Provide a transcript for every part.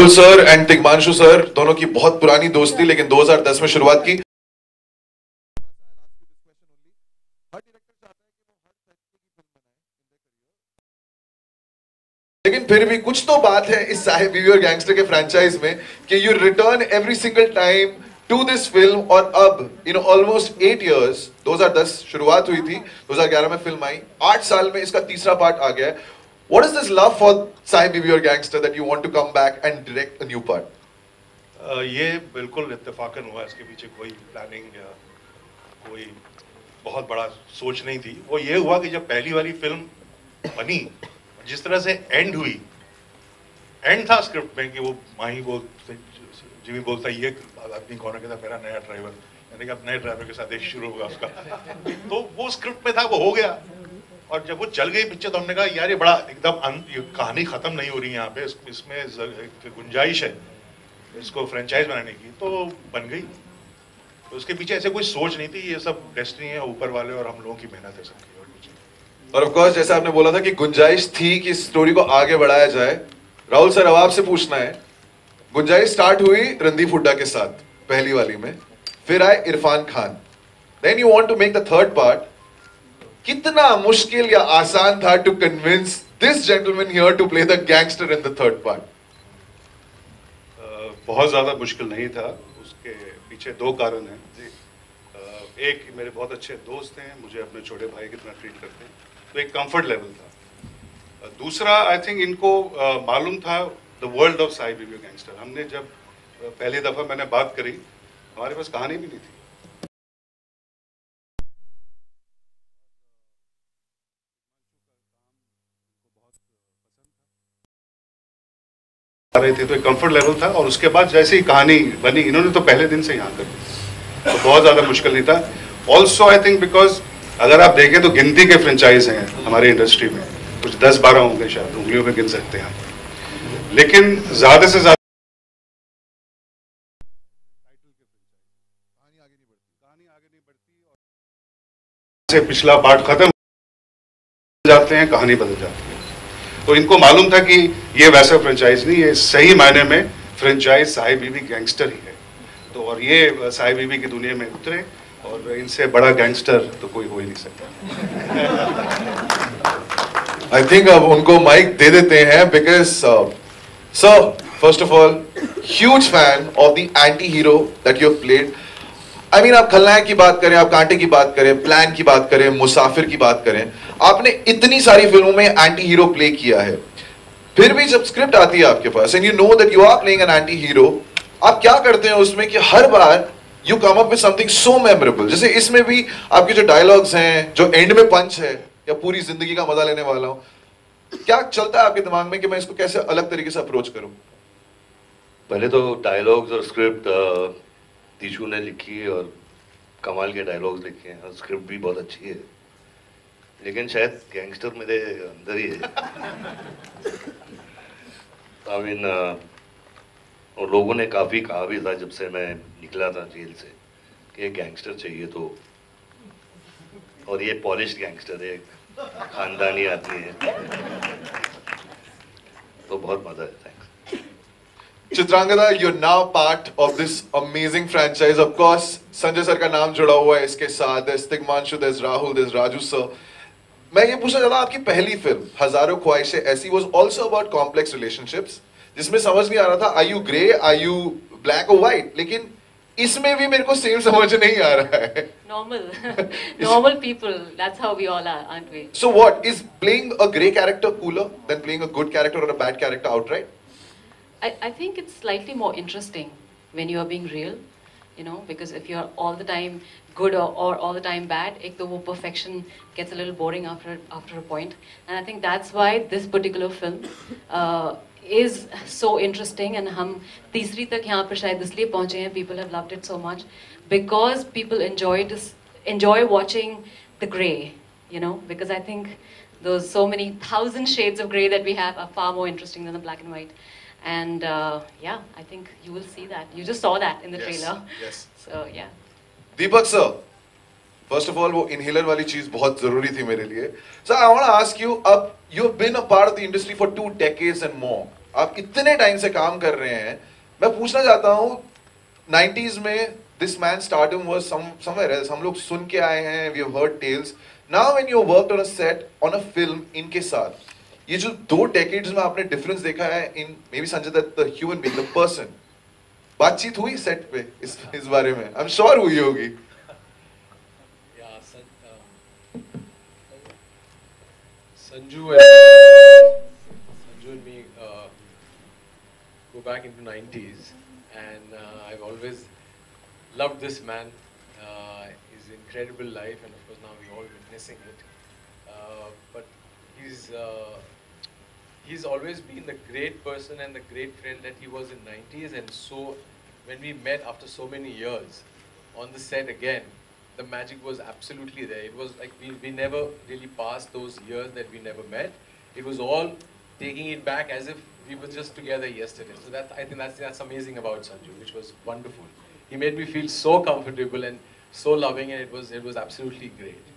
Rahul sir and Tigmanshu sir दोनों की बहुत पुरानी दोस्ती लेकिन 2010 में शुरुआत की। लेकिन फिर भी कुछ तो बात है इस साहिब बीवी और गैंगस्टर के फ्रेंचाइज में कि you return every single time to this film. और अब ऑलमोस्ट 8 years, 2010 शुरुआत हुई थी, 2011 में फिल्म आई, 8 साल में इसका तीसरा पार्ट आ गया है। What is this love for Sahib Biwi Aur gangster that you want to come back and direct a new part? ये बिल्कुल इत्तेफाकन हुआ, इसके पीछे कोई प्लानिंग या कोई बहुत बड़ा सोच नहीं थी। वो ये हुआ कि जब पहली वाली फिल्म बनी, जिस तरह से एंड हुई, एंड था स्क्रिप्ट में कि वो माही जिमी बोलता ये आदमी कौन है, कहता मेरा नया ड्राइवर, मैंने कहा नए ड्राइवर के साथ एक शुरू होगा उसका। तो वो स्क्रिप्ट में था, वो हो गया। और जब वो चल गई पिक्चर तो हमने कहा यार ये बड़ा एकदम कहानी खत्म नहीं हो रही है यहाँ पे, इसमें एक गुंजाइश है इसको फ्रेंचाइज बनाने की, तो बन गई। तो उसके पीछे ऐसे कोई सोच नहीं थी, ये सब डेस्टिनी है ऊपर वाले और हम लोगों की मेहनत है सबकी। और ऑफ कोर्स जैसा आपने बोला था कि गुंजाइश थी कि स्टोरी को आगे बढ़ाया जाए, राहुल सर अब आपसे पूछना है, गुंजाइश स्टार्ट हुई रणदीप हुड्डा के साथ पहली वाली में, फिर आए Irfan Khan, then you want to make the third part. कितना मुश्किल या आसान था to convince this gentleman here to play the gangster in the third part? बहुत ज्यादा मुश्किल नहीं था। उसके पीछे 2 कारण हैं। एक मेरे बहुत अच्छे दोस्त हैं, मुझे अपने छोटे भाई की तरह ट्रीट करते हैं, तो एक कंफर्ट लेवल था। दूसरा आई थिंक इनको मालूम था द वर्ल्ड ऑफ साहिब बीवी गैंगस्टर। हमने जब पहली दफ़ा मैंने बात करी, हमारे पास कहानी भी नहीं थी। रहे थे तो एक कंफर्ट लेवल था। और उसके बाद जैसे ही कहानी बनी, इन्होंने तो पहले दिन से यहाँ कर दी, तो बहुत ज़्यादा मुश्किल नहीं था। ऑल्सो आई थिंक बिकॉज अगर आप देखें तो गिनती के फ्रेंचाइज हैं हमारी इंडस्ट्री में, कुछ 10-12 होंगे शायद, उंगलियों में गिन सकते हैं, लेकिन ज़्यादा से ज़्यादा से पिछला पार्ट खत्म जाते हैं, कहानी बदल जाती है। तो इनको मालूम था कि ये वैसा फ्रेंचाइज नहीं है, सही मायने में फ्रेंचाइज साहिब बीवी गैंगस्टर ही है। तो और ये साहिब बीवी की दुनिया में उतरे, और इनसे बड़ा गैंगस्टर तो कोई हो ही नहीं सकता। आई थिंक अब उनको माइक दे देते हैं, because sir first of all huge fan of the anti hero that you have played. I mean आप खलनायक की बात करें, आप कांटे की बात करें, प्लान की बात करें, मुसाफिर की बात करें, आपने इतनी सारी फिल्मों में एंटी हीरो प्ले किया है। फिर भी जब स्क्रिप्ट आती है आपके पास and you know that you are playing an anti hero, आप क्या करते हैं उसमें कि हर बार you come up with something so memorable? जैसे इसमें भी आपके जो डायलॉग्स हैं, जो एंड में पंच है, या पूरी जिंदगी का मजा लेने वाला हूं, क्या चलता है आपके दिमाग में कि मैं इसको कैसे अलग तरीके से अप्रोच करूं? पहले तो डायलॉग्स और स्क्रिप्ट तीशू ने लिखी है, और कमाल के डायलॉग्स लिखे हैं, और स्क्रिप्ट भी बहुत अच्छी है, लेकिन शायद गैंगस्टर मेरे अंदर ही है। आई मीन और लोगों ने काफ़ी कहा भी था जब से मैं निकला था जेल से कि गैंगस्टर चाहिए, तो और ये पॉलिश्ड गैंगस्टर है, खानदानी आदमी है, तो बहुत मज़ा है। Thanks. Chitrangada, you're now part of this amazing franchise. Of course, Sanjay sir का नाम जुड़ा हुआ है इसके साथ। There's Tigmanshu, there's Rahul, there's Raju sir. मैं ये पूछना चाहता हूँ, आपकी पहली फिल्म हजारों ख्वाहिशें ऐसी was also about complex relationships, जिसमें समझ नहीं आ रहा था are you grey, are you black or white, लेकिन इसमें भी मेरे को सेम समझ नहीं आ रहा है। Normal people, that's how we all are, aren't we? So what is playing a grey character cooler than playing a good character or a bad character outright? I think it's slightly more interesting when you are being real, you know, because if you're all the time good or all the time bad, ek to wo perfection gets a little boring after a point. And I think that's why this particular film is so interesting, and hum तीसरी तक यहाँ पर शायद इसलिए पहुँचे हैं, people have loved it so much because people enjoy watching the grey, you know, because I think those so many 1,000 shades of grey that we have are far more interesting than the black and white. And yeah, I think you will see that. You just saw that in the trailer. Yes. So yeah. Deepak sir, first of all, वो inhaler वाली चीज बहुत जरूरी थी मेरे लिए. So I want to ask you, अब you've been a part of the industry for 2 decades and more. आप इतने टाइम से काम कर रहे हैं, मैं पूछना चाहता हूँ 90s में this man stardom was somewhere else, हम लोग सुन के आए हैं, we have heard tales. Now when you worked on a set on a film इनके साथ, ये जो 2 डेकेड्स में आपने डिफरेंस देखा है in maybe Sanjay Dutt the human being the person, बातचीत हुई सेट पे इस बारे में? आई एम श्योर हुई होगी. Sanju and me go back into 90s, and I've always loved this man. His incredible life, and of course now we're all witnessing it. But he's always been the great person and the great friend that he was in 90s, and so when we met after so many years on the set again, the magic was absolutely there. It was like we never really passed those years that we never met. It was all taking it back as if we were just together yesterday. So I think that's amazing about Sanju, which was wonderful. He made me feel so comfortable and so loving, and it was absolutely great.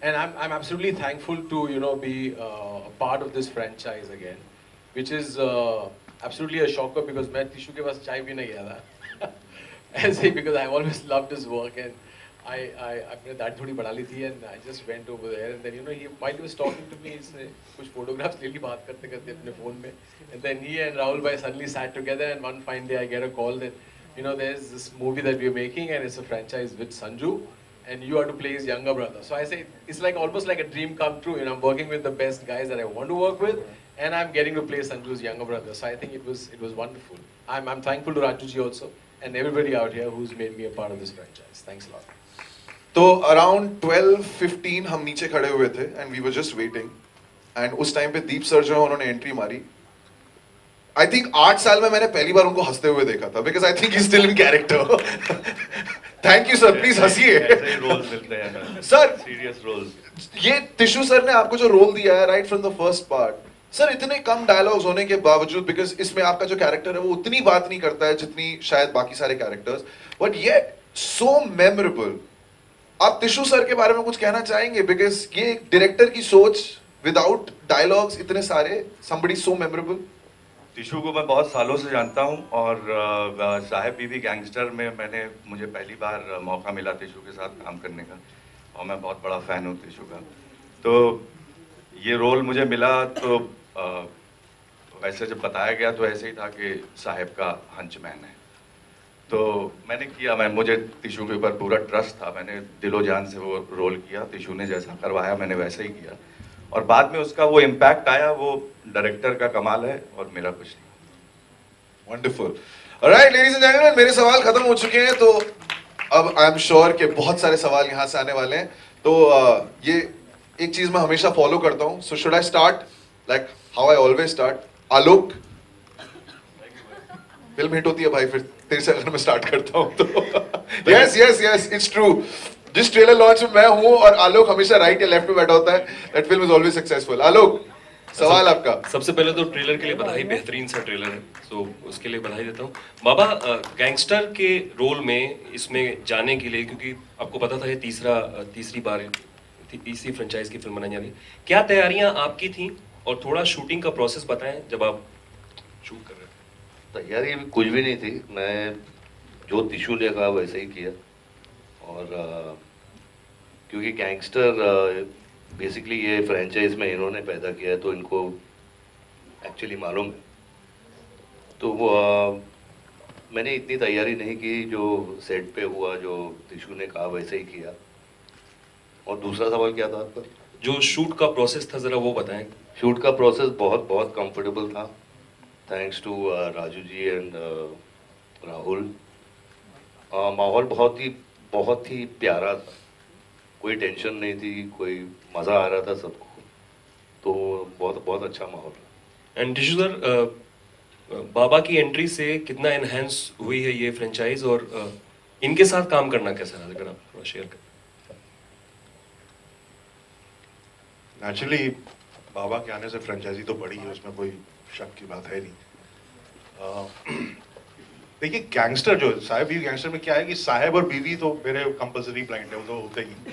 And I'm absolutely thankful to be a part of this franchise again, which is absolutely a shocker because मैं tissue के पास चाय पीने गया था, ऐसे because I always loved his work, and अपने दाढ़ी थोड़ी बढ़ा ली थी, and I just went over there, and then while he was talking to me, इसने कुछ photographs ले ली बात करते करते अपने phone में, and then he and Rahul bhai suddenly sat together, and one fine day I get a call that there's this movie that we're making, and it's a franchise with Sanju, and you are to play his younger brother. So I say it's like almost like a dream come true. I'm working with the best guys that I want to work with, and I'm getting to play Sanju's younger brother. So I think it was wonderful. I'm thankful to Rajuji also, and everybody out here who's made me a part of this franchise. Thanks a lot. तो around 12-15 हम नीचे खड़े हुए थे and we were just waiting, and उस time पे Deep sir जो है उन्होंने एंट्री मारी. आई थिंक 8 साल में मैंने पहली बार उनको हंसते हुए देखा था, because I think he still in character. Thank you sir, please हंसिए. रोल्स मिलते हैं सर, सीरियस रोल्स. ये टिशू सर ने आपको जो रोल दिया है right from the first part, sir इतने कम डायलॉग्स होने के बावजूद, बिकॉज इसमें आपका जो कैरेक्टर है वो उतनी बात नहीं करता है जितनी शायद बाकी सारे characters, but yet so memorable. आप टिशू सर के बारे में कुछ कहना चाहेंगे? बिकॉज ये एक डायरेक्टर की सोच, विदाउट डायलॉग्स इतने सारे, somebody so memorable. टिशू को मैं बहुत सालों से जानता हूँ, और साहेब बीवी गैंगस्टर में मुझे पहली बार मौका मिला टिशू के साथ काम करने का, और मैं बहुत बड़ा फ़ैन हूँ टिशू का. तो ये रोल मुझे मिला तो वैसे जब बताया गया तो ऐसे ही था कि साहेब का हंचमैन है, तो मैंने किया. मुझे टिशू के ऊपर पूरा ट्रस्ट था, मैंने दिलो जान से वो रोल किया. टिशू ने जैसा करवाया मैंने वैसे ही किया, और बाद में उसका वो इम्पैक्ट आया, वो डायरेक्टर का कमाल है और मेरा कुछ नहीं. Wonderful. Alright ladies and gentleman, मेरे सवाल खत्म हो चुके हैं, तो अब आई एम श्योर कि बहुत सारे सवाल यहाँ से आने वाले हैं. तो ये एक चीज मैं हमेशा फॉलो करता हूँ. So should I start like how I always start? Alok, film hit होती है भाई, फिर तेरे से अगर मैं स्टार्ट करता हूँ तो yes yes yes it's true. जिस ट्रेलर लॉन्च में मैं हूँ और आलोक हमेशा राइट या लेफ्ट में बैठा होता है, that film is always successful. Alok, सवाल आपका. सबसे पहले तो ट्रेलर के लिए बधाई, बेहतरीन सा ट्रेलर है, तो उसके लिए बधाई देता हूँ. बाबा, गैंगस्टर के रोल में इसमें जाने के लिए, क्योंकि आपको पता था ये तीसरी फ्रेंचाइज की फिल्म बनाई जा रही है, क्या तैयारियां आपकी थी, और थोड़ा शूटिंग का प्रोसेस बताएं जब आप शूट कर रहे थे. तैयारी कुछ भी नहीं थी, मैं जो टिशू ने कहा वैसे ही किया. और क्योंकि गैंगस्टर बेसिकली ये फ्रेंचाइज में इन्होंने पैदा किया है, तो इनको एक्चुअली मालूम है. तो वो मैंने इतनी तैयारी नहीं की, जो सेट पे हुआ, जो टिशू ने कहा वैसे ही किया. और दूसरा सवाल क्या था आपका? जो शूट का प्रोसेस था, ज़रा वो बताएं. शूट का प्रोसेस बहुत कंफर्टेबल था, thanks to Raju ji and Rahul. माहौल बहुत ही प्यारा था, कोई टेंशन नहीं थी, कोई मज़ा आ रहा था सबको, तो बहुत अच्छा माहौल. एंड टिशू सर, बाबा की एंट्री से कितना एनहेंस हुई है ये फ्रेंचाइज, और इनके साथ काम करना कैसा रहा, अगर आप थोड़ा शेयर करें. नेचुरली बाबा के आने से फ्रेंचाइजी तो बड़ी है, उसमें कोई शक की बात है नहीं. देखिए, गैंगस्टर जो साहेब बीवी गैंगस्टर में क्या है कि साहेब और बीवी तो मेरे कंपल्सरी ब्लाइंड है, वो तो होते ही,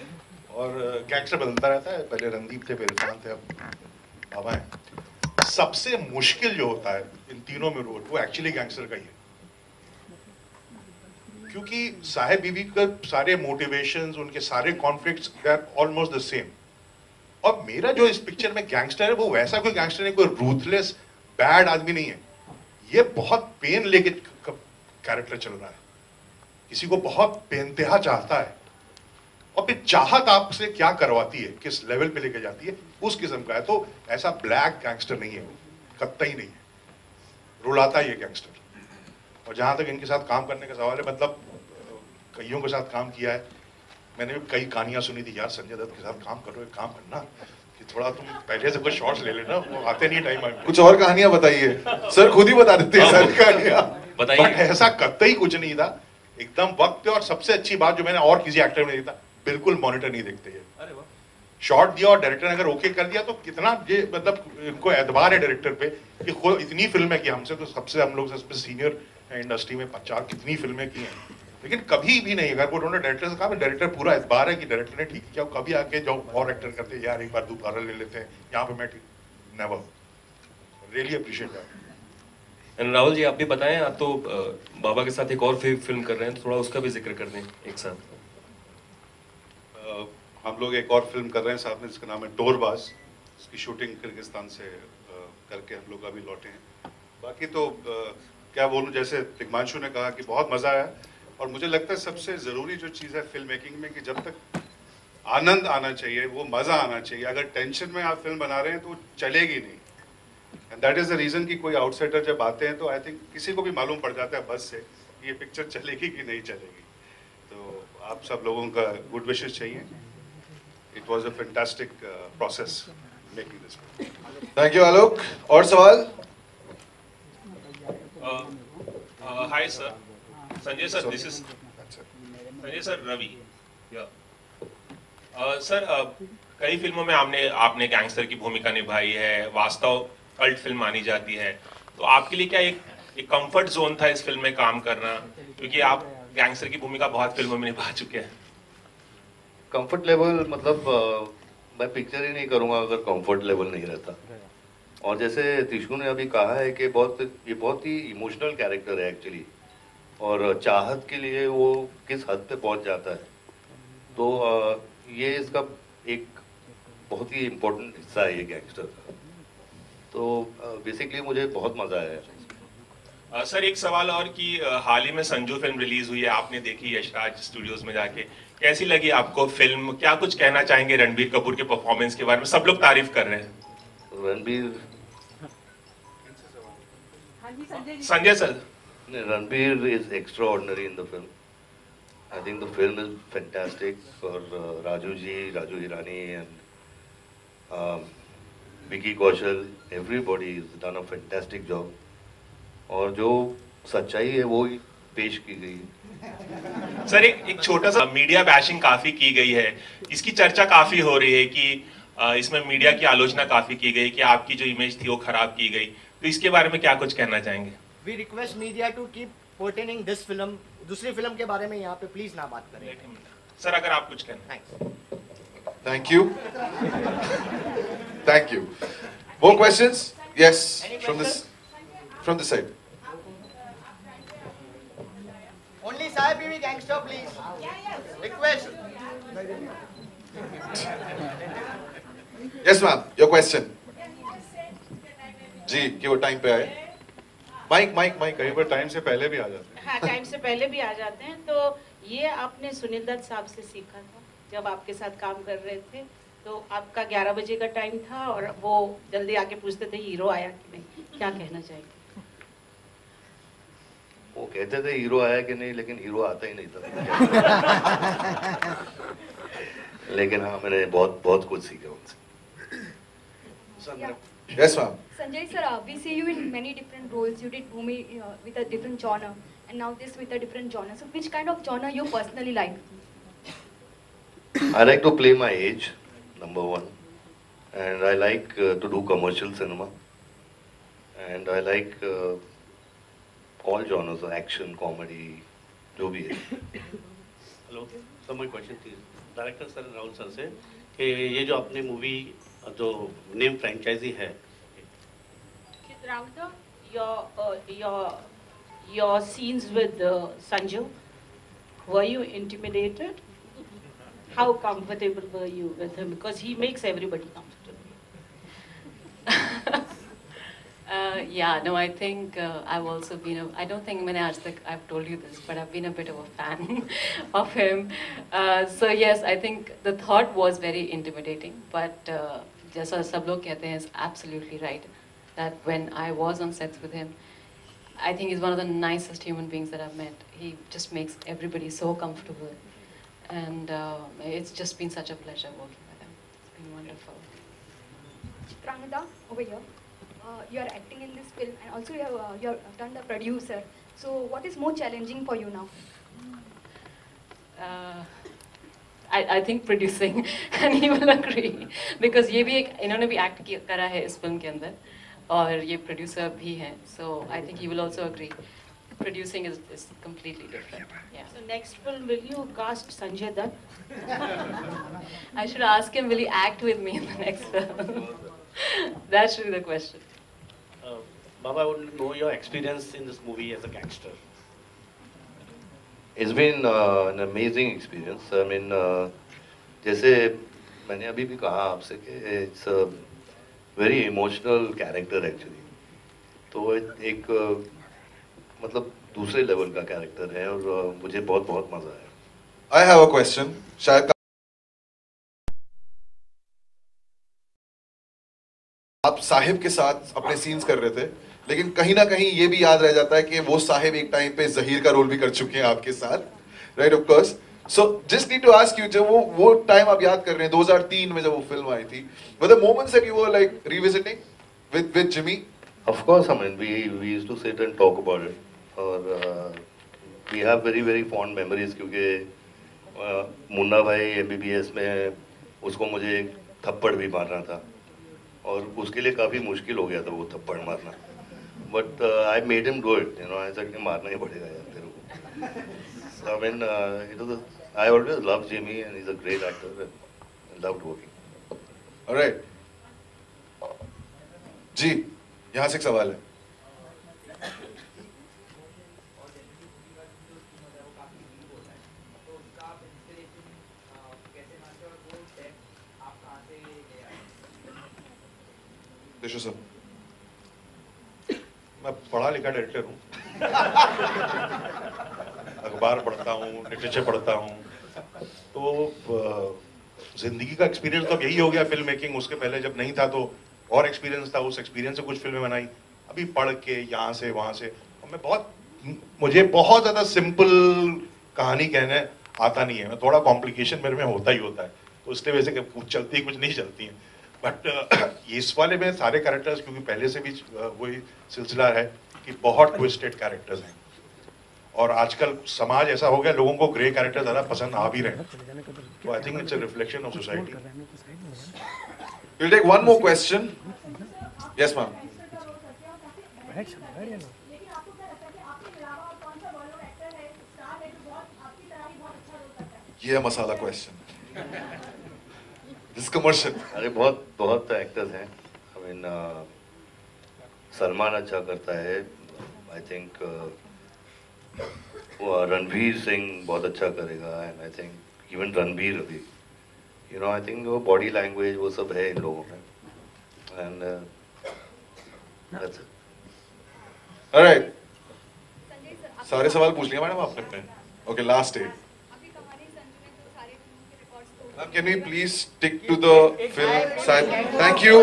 और गैंगस्टर बदलता रहता है. पहले रणदीप थे, फिर इरफान थे, अब बाबा है. सबसे मुश्किल जो होता है इन तीनों में रोल वो एक्चुअली गैंगस्टर का ही है, क्योंकि साहेब बीवी का सारे मोटिवेशंस, उनके सारे conflicts they are almost the same. और मेरा जो इस पिक्चर में गैंगस्टर है वो वैसा कोई गैंगस्टर नहीं, कोई रूथलेस बैड आदमी नहीं है। ये बहुत पेन लेके कैरेक्टर चल रहा है, किसी को बहुत बेइंतहा चाहता है, और फिर चाहत आपसे क्या करवाती है, किस लेवल पे लेके जाती है, उस किस्म का है। तो ऐसा ब्लैक गैंगस्टर नहीं है वो, कतई नहीं है, रुलाता ही है गैंगस्टर। और जहां तक इनके साथ काम करने का सवाल है, मतलब कईयों के साथ काम किया है मैंने, भी कई कहानियां सुनी थी यार, संजय दत्त के साथ काम करो, एक काम करना कि थोड़ा तुम पहले से कुछ शॉट्स ले लेना, वो आते नहीं टाइम में। कुछ और कहानियां बताइए सर, खुद ही बता देते हैं सारी कहानियां। बताइए। बट ऐसा कतई कुछ नहीं था, एकदम वक्त पे। और सबसे अच्छी बात जो मैंने और किसी एक्टर में देखा, बिल्कुल मॉनिटर नहीं देखते ये। शॉट दिया और डायरेक्टर ने अगर ओके कर दिया तो कितना ये मतलब इनको एतबार है डायरेक्टर पे कि खुद इतनी फिल्में की, हमसे तो सबसे हम लोग सबसे सीनियर है इंडस्ट्री में, 50 कितनी फिल्में की हैं, लेकिन कभी भी नहीं, अगर वो उन्होंने डायरेक्टर से कहा, डायरेक्टर पूरा एतबार है कि डायरेक्टर ने ठीक किया, कभी आके जो और एक्टर करते यार एक बार दोबारा ले लेते हैं यहाँ पे, मैं ठीक, never, really appreciate that. Rahul ji आप भी बताएं, आप तो बाबा के साथ एक और फिल्म कर रहे हैं, तो थोड़ा उसका भी जिक्र कर दें एक साथ। हम लोग एक और फिल्म कर रहे हैं साथ में, जिसका नाम है डोरबाज। उसकी शूटिंग किर्गिस्तान से करके हम लोग अभी लौटे हैं। बाकी तो क्या बोलूं, जैसे दिग्मांशु ने कहा कि बहुत मज़ा आया, और मुझे लगता है सबसे ज़रूरी जो चीज़ है फिल्म मेकिंग में कि जब तक आनंद आना चाहिए, वो मज़ा आना चाहिए। अगर टेंशन में आप फिल्म बना रहे हैं तो वो चलेगी नहीं, and that is the reason कि कोई आउटसाइडर जब आते हैं तो आई थिंक किसी को भी मालूम पड़ जाता है बस से कि ये पिक्चर चलेगी कि नहीं चलेगी। तो आप सब लोगों का गुड विशेस चाहिए। It was a fantastic process making this film. Thank you Alok. और सवाल? Hi sir, Sanjay sir, this is Sanjay sir, Ravi. Sir कई फिल्मों में आपने गैंगस्टर की भूमिका निभाई है, वास्तव कल्ट फिल्म मानी जाती है, तो आपके लिए क्या एक कंफर्ट जोन था इस फिल्म में काम करना, क्योंकि आप गैंगस्टर की भूमिका बहुत फिल्मों में निभा चुके हैं? कंफर्ट लेवल मतलब मैं पिक्चर ही नहीं करूँगा अगर कंफर्ट लेवल नहीं रहता। और जैसे तिशु ने अभी कहा है कि ये बहुत ही इमोशनल कैरेक्टर है एक्चुअली, और चाहत के लिए वो किस हद पे पहुंच जाता है, तो ये इसका एक बहुत ही इम्पोर्टेंट हिस्सा है ये गैंगस्टर का। तो बेसिकली मुझे बहुत मज़ा आया। सर एक सवाल और कि हाल ही में संजू फिल्म रिलीज हुई है, आपने देखी यशराज स्टूडियोज में जाके, कैसी लगी आपको फिल्म? क्या कुछ कहना चाहेंगे रणबीर कपूर के परफॉर्मेंस के बारे में? सब लोग तारीफ कर रहे हैं। Ranbir, Sanjay sir, Ranbir is extraordinary in the film. I think the film is fantastic, और Raju ji, Raju Hirani and Vicky Kaushal, everybody is done a fantastic job, और जो सच्चाई है वो ही पेश की गई है। सर एक छोटा सा मीडिया बैशिंग काफी की गई है, इसकी चर्चा काफी हो रही है कि इसमें मीडिया की आलोचना काफी की गई कि आपकी जो इमेज थी वो खराब की गई, तो इसके बारे में क्या कुछ कहना चाहेंगे? We request media to keep portraying this film, दूसरी फिल्म के बारे में यहाँ पे प्लीज ना बात करें। सर अगर आप कुछ कहना। Thank you, thank you. More questions? Yes, from this side. Only Sahib Bibi gangster, please. Request. Yes, ma'am. Your question. जी, कि वो टाइम पे आए। माइक कई बार टाइम से पहले भी आ जाते हैं। हाँ, टाइम से पहले भी आ जाते हैं। तो ये आपने सुनील दत्त साहब से सीखा था जब आपके साथ काम कर रहे थे, तो आपका 11 बजे का टाइम था और वो जल्दी आके पूछते थे हीरो आया कि नहीं, क्या कहना चाहेंगे? वो कहते थे हीरो आया कि नहीं, लेकिन हीरो आता ही नहीं था। लेकिन हाँ, मैंने बहुत कुछ सीखा उनसे। Yes, ma'am. Sanjay sir, we see you in many different roles. You did Bhumi with a different genre, and now this with a different genre. So, which kind of genre you personally like? I like to play my age, number one, and I like to do commercial cinema, and I like all genres, action, comedy, जो भी है। Hello sir, my question थी director sir Rahul sir से कि ये जो अपनी movie जो नेम फ्रेंचाइजी है, Rahul sir, your scenes with Sanju, were you intimidated? How comfortable were you with him? Because he makes everybody comfortable. Yeah, no, I think I've also been I don't think I've told you this, but I've been a bit of a fan of him. So yes, I think the thought was very intimidating, but जैसा सब लोग कहते हैं is absolutely right. That when I was on sets with him, I think he's one of the nicest human beings that I've met. He just makes everybody so comfortable. And it's just been such a pleasure working with him. It's been wonderful. Chitrangada, over here. You are acting in this film and also you have done the producer. So what is more challenging for you now? I think producing, and he will agree. Because ये भी इन्होंने भी act करा है इस film के अंदर. और ये producer भी हैं. So I think he will also agree. Producing is completely different. Yeah. So next film, will you cast Sanjay Dutt? I should ask him, will he act with me in the next film? That should be the question. Baba, I want to know your experience in this movie as a gangster. It's been an amazing experience. I mean, जैसे मैंने अभी भी कहा आपसे कि it's a very emotional character actually. तो एक मतलब दूसरे लेवल का कैरेक्टर है और मुझे बहुत बहुत मजा आया। I have a question. शायद आप साहिब के साथ अपने सीन्स कर रहे थे, लेकिन कहीं ना कहीं ये भी याद रह जाता है कि वो साहिब एक टाइम पे जहीर का रोल भी कर चुके हैं आपके साथ, right? Of course. So just need to ask you, जब वो टाइम आप याद कर रहे हैं 2003 में जब वो फिल्म आई थी, were the moments that you were like revisiting with Jimmy? Of course, I mean we used to sit and talk about it. और we have very very fond memories क्योंकि मुन्ना भाई MBBS में उसको मुझे एक थप्पड़ भी मारना था और उसके लिए काफ़ी मुश्किल हो गया था वो थप्पड़ मारना, but I made him do it, you know. I said कि मारना ही पड़ेगा यार तेरे को. So I mean I always loved Jimmy and he's a great actor and loved working. All right. जी, यहाँ से एक सवाल है. मैं पढ़ा लिखा डायरेक्टर हूँ. अखबार पढ़ता हूँ, लिटरेचर पढ़ता हूँ, तो जिंदगी का एक्सपीरियंस तो अब यही हो गया फिल्म मेकिंग. उसके पहले जब नहीं था तो और एक्सपीरियंस था, उस एक्सपीरियंस से कुछ फिल्में बनाई. अभी पढ़ के यहाँ से वहाँ से मुझे बहुत ज़्यादा सिंपल कहानी कहने आता नहीं है. मैं थोड़ा कॉम्प्लिकेशन मेरे में होता ही होता है, तो इसलिए वैसे कुछ चलती कुछ नहीं चलती हैं. बट इस वाले में सारे कैरेक्टर्स, क्योंकि पहले से भी वही सिलसिला है कि बहुत ट्विस्टेड कैरेक्टर्स हैं और आजकल समाज ऐसा हो गया, लोगों को ग्रे कैरेक्टर ज़्यादा पसंद आ भी रहे हैं. तो I think it's a reflection of society. We'll take one more question. Yes, ma'am. ये मसाला question. This commercial. अरे बहुत एक्टर्स हैं. I mean सलमान अच्छा करता है. I think रणवीर सिंह बहुत अच्छा करेगा. And I think even Ranbir अभी, you know, I think वो body language वो सब है इन लोगों में. And that's it. All right. सारे सवाल पूछ लिया मैडम आपने अपने. Okay, last day. Can we please stick to the film side? Thank you.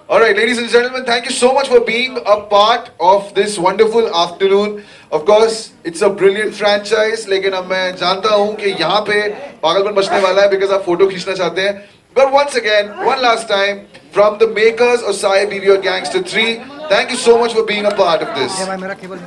All right, ladies and gentlemen, thank you so much for being a part of this wonderful afternoon. Of course, it's a brilliant franchise. लेकिन अब मैं जानता हूँ कि यहाँ पे पागलपन बचने वाला है because आप फोटो खींचना चाहते हैं. But once again, one last time, from the makers of Sai Be Your Gangster 3, thank you so much for being a part of this. मेरा केबल